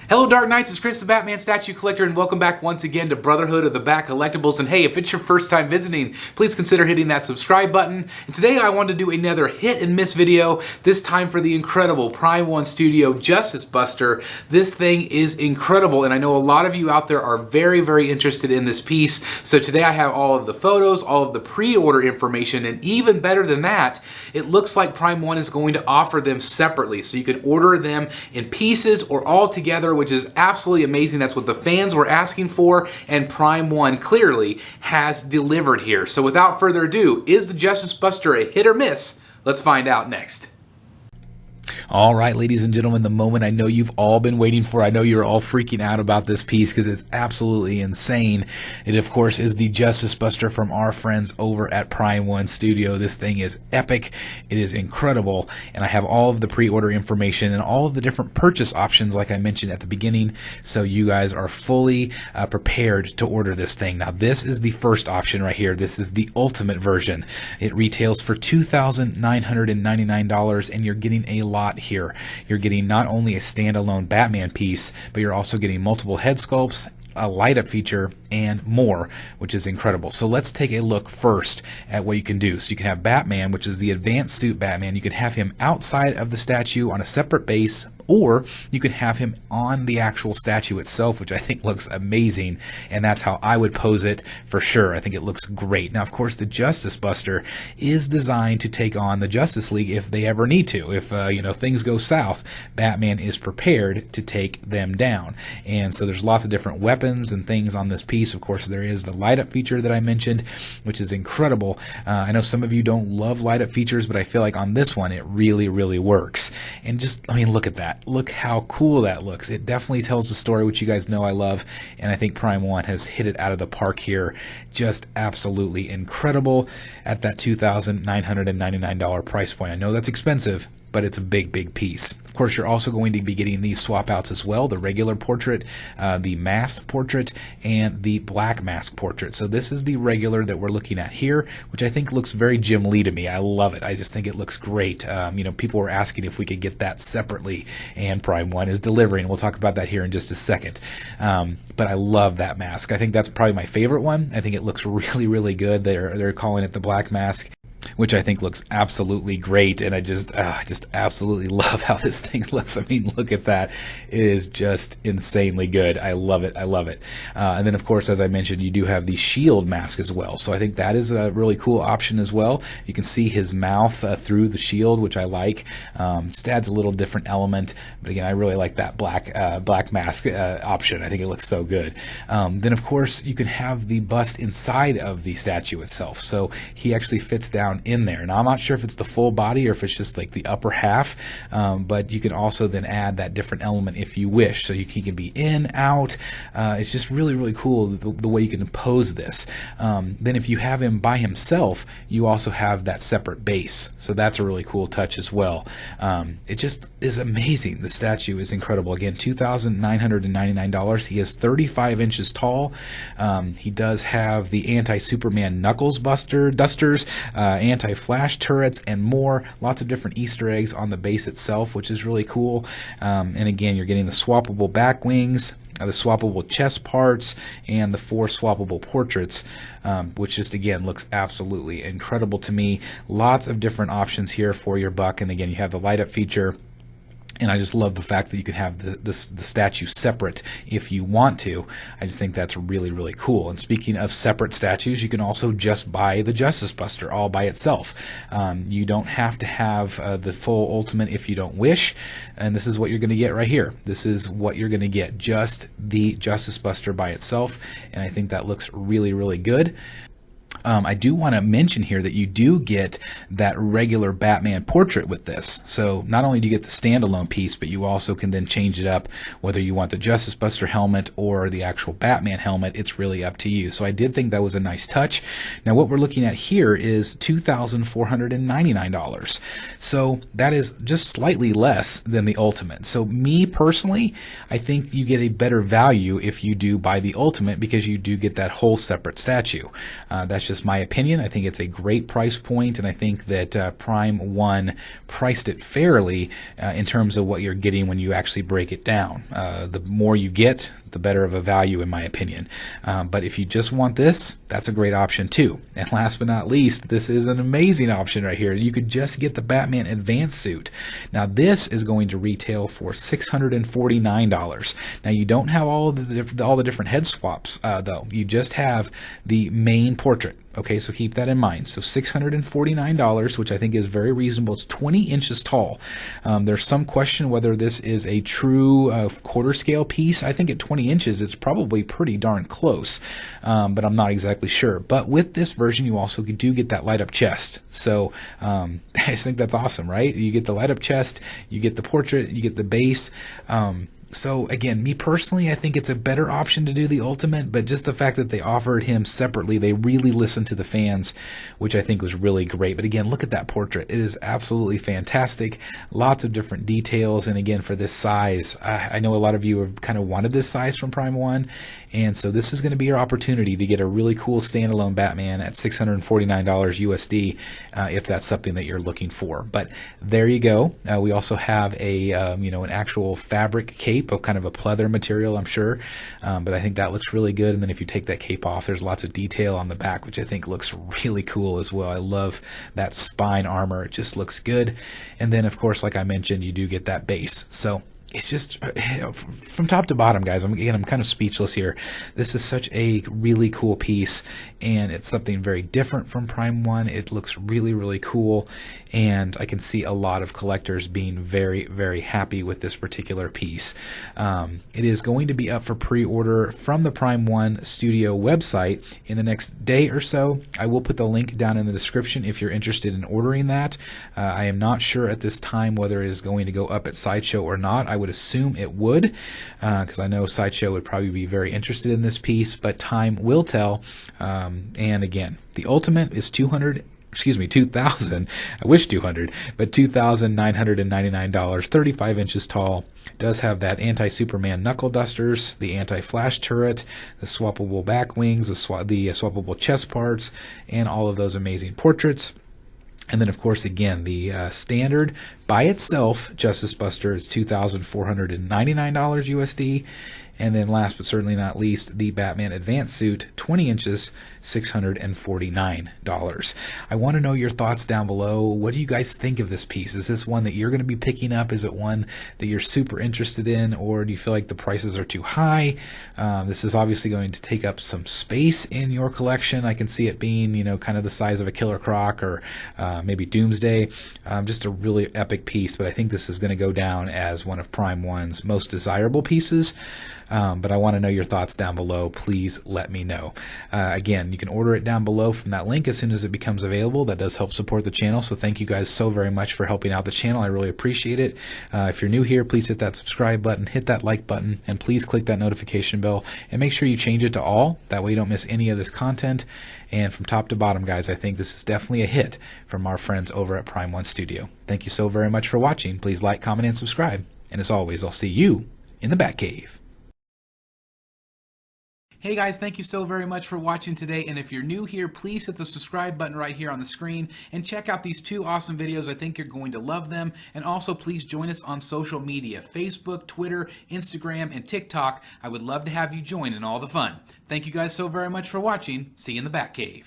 Hello Dark Knights, it's Chris the Batman Statue Collector, and welcome back once again to Brotherhood of the Bat Collectibles. And hey, if it's your first time visiting, please consider hitting that subscribe button. And today I wanted to do another hit and miss video, this time for the incredible Prime 1 Studio Justice Buster. This thing is incredible, and I know a lot of you out there are very, very interested in this piece. So today I have all of the photos, all of the pre-order information, and even better than that, it looks like Prime 1 is going to offer them separately. So you can order them in pieces or all together, which is absolutely amazing. That's what the fans were asking for, and Prime 1 clearly has delivered here. So without further ado, is the Justice Buster a hit or miss? Let's find out next. All right, ladies and gentlemen, the moment I know you've all been waiting for. I know you're all freaking out about this piece because it's absolutely insane. It, of course, is the Justice Buster from our friends over at Prime 1 Studio. This thing is epic. It is incredible. And I have all of the pre-order information and all of the different purchase options like I mentioned at the beginning. So you guys are fully prepared to order this thing. Now, this is the first option right here. This is the ultimate version. It retails for $2,999, and you're getting a lot here. You're getting not only a standalone Batman piece, but you're also getting multiple head sculpts, a light up feature, and more, which is incredible. So let's take a look first at what you can do. So you can have Batman, which is the advanced suit Batman. You can have him outside of the statue on a separate base, or you can have him on the actual statue itself, which I think looks amazing, and that's how I would pose it for sure. I think it looks great. Now, of course, the Justice Buster is designed to take on the Justice League if they ever need to. If things go south, Batman is prepared to take them down. And so there's lots of different weapons and things on this piece. Of course, there is the light up feature that I mentioned, which is incredible. I know some of you don't love light up features, but I feel like on this one it really, really works. And just, look at that. Look how cool that looks. It definitely tells the story, which you guys know I love, and I think Prime 1 has hit it out of the park here. Just absolutely incredible at that $2,999 price point. I know that's expensive, but it's a big, big piece. Of course, you're also going to be getting these swap outs as well, the regular portrait, the masked portrait, and the black mask portrait. So this is the regular that we're looking at here, which I think looks very Jim Lee to me. I love it. I just think it looks great. People were asking if we could get that separately, and Prime 1 is delivering. We'll talk about that here in just a second. But I love that mask. I think that's probably my favorite one. I think it looks really, really good. They're calling it the black mask, which I think looks absolutely great, and I just absolutely love how this thing looks. Look at that. It is just insanely good. I love it. I love it. And then, of course, as I mentioned, you do have the shield mask as well. So I think that is a really cool option as well. You can see his mouth through the shield, which I like. Just adds a little different element. But again, I really like that black mask option. I think it looks so good. Then, of course, you can have the bust inside of the statue itself. So he actually fits down in there. Now, I'm not sure if it's the full body or if it's just like the upper half, but you can also then add that different element if you wish. So he can be in, out. It's just really, really cool the way you can pose this. Then if you have him by himself, you also have that separate base. So that's a really cool touch as well. It just is amazing. The statue is incredible. Again, $2,999. He is 35 inches tall. He does have the anti-Superman Knuckle Dusters, anti-flash turrets, and more. Lots of different Easter eggs on the base itself, which is really cool. And again, you're getting the swappable back wings, the swappable chest parts, and the 4 swappable portraits, which just, again, looks absolutely incredible to me. Lots of different options here for your buck. And again, you have the light up feature. And I just love the fact that you can have the statue separate if you want to. I just think that's really, really cool. And speaking of separate statues, you can also just buy the Justice Buster all by itself. You don't have to have the full Ultimate if you don't wish. And this is what you're going to get right here. This is what you're going to get, just the Justice Buster by itself. And I think that looks really, really good. I do want to mention here that you do get that regular Batman portrait with this. So not only do you get the standalone piece, but you also can then change it up whether you want the Justice Buster helmet or the actual Batman helmet. It's really up to you. So I did think that was a nice touch. Now what we're looking at here is $2,499. So that is just slightly less than the Ultimate. So me personally, I think you get a better value if you do buy the Ultimate because you do get that whole separate statue. That's just just my opinion. I think it's a great price point, and I think that Prime 1 priced it fairly in terms of what you're getting when you actually break it down. The more you get, the better of a value in my opinion. But if you just want this, that's a great option too. And last but not least, this is an amazing option right here. You could just get the Batman Advanced Suit. Now this is going to retail for $649. Now you don't have all the different head swaps though. You just have the main portrait. Okay, so keep that in mind. So $649, which I think is very reasonable. It's 20 inches tall. There's some question whether this is a true quarter scale piece. I think at 20 inches, it's probably pretty darn close, but I'm not exactly sure. But with this version, you also do get that light up chest. So I just think that's awesome, right? You get the light up chest, you get the portrait, you get the base. So again, me personally, I think it's a better option to do the Ultimate, but just the fact that they offered him separately, they really listened to the fans, which I think was really great. But again, look at that portrait. It is absolutely fantastic. Lots of different details. And again, for this size, I know a lot of you have kind of wanted this size from Prime 1. And so this is going to be your opportunity to get a really cool standalone Batman at $649 USD if that's something that you're looking for. But there you go. We also have a an actual fabric cape of kind of a pleather material, I'm sure, but I think that looks really good. And then if you take that cape off, there's lots of detail on the back, which I think looks really cool as well. I love that spine armor. It just looks good. And then of course, like I mentioned, you do get that base. So it's just from top to bottom, guys. I'm kind of speechless here. This is such a really cool piece, and it's something very different from Prime 1. It looks really, really cool, and I can see a lot of collectors being very, very happy with this particular piece. It is going to be up for pre-order from the Prime 1 Studio website in the next day or so. I will put the link down in the description if you're interested in ordering that. I am not sure at this time whether it is going to go up at Sideshow or not. I would assume it would, because I know Sideshow would probably be very interested in this piece, but time will tell. And again, the Ultimate is $2,000. I wish 200, but $2,999, 35 inches tall. Does have that anti-Superman Knuckle Dusters, the anti-Flash turret, the swappable back wings, the swappable chest parts, and all of those amazing portraits. And then, of course, again, the standard by itself Justice Buster is $2,499 USD. And then last but certainly not least, the Batman Advanced Suit, 20 inches, $649. I want to know your thoughts down below. What do you guys think of this piece? Is this one that you're going to be picking up? Is it one that you're super interested in, or do you feel like the prices are too high? This is obviously going to take up some space in your collection. I can see it being, kind of the size of a Killer Croc or maybe Doomsday. Just a really epic piece, but I think this is going to go down as one of Prime 1's most desirable pieces. But I want to know your thoughts down below. Please let me know. Again, you can order it down below from that link as soon as it becomes available. That does help support the channel, so thank you guys so very much for helping out the channel. I really appreciate it. If you're new here, please hit that subscribe button, hit that like button, and please click that notification bell, and make sure you change it to all. That way you don't miss any of this content. And from top to bottom, guys, I think this is definitely a hit from our friends over at Prime 1 Studio. Thank you so very much for watching. Please like, comment, and subscribe. And as always, I'll see you in the Batcave. Hey guys, thank you so very much for watching today, and if you're new here, please hit the subscribe button right here on the screen and check out these two awesome videos. I think you're going to love them. And also please join us on social media, Facebook, Twitter, Instagram, and TikTok. I would love to have you join in all the fun. Thank you guys so very much for watching. See you in the Batcave.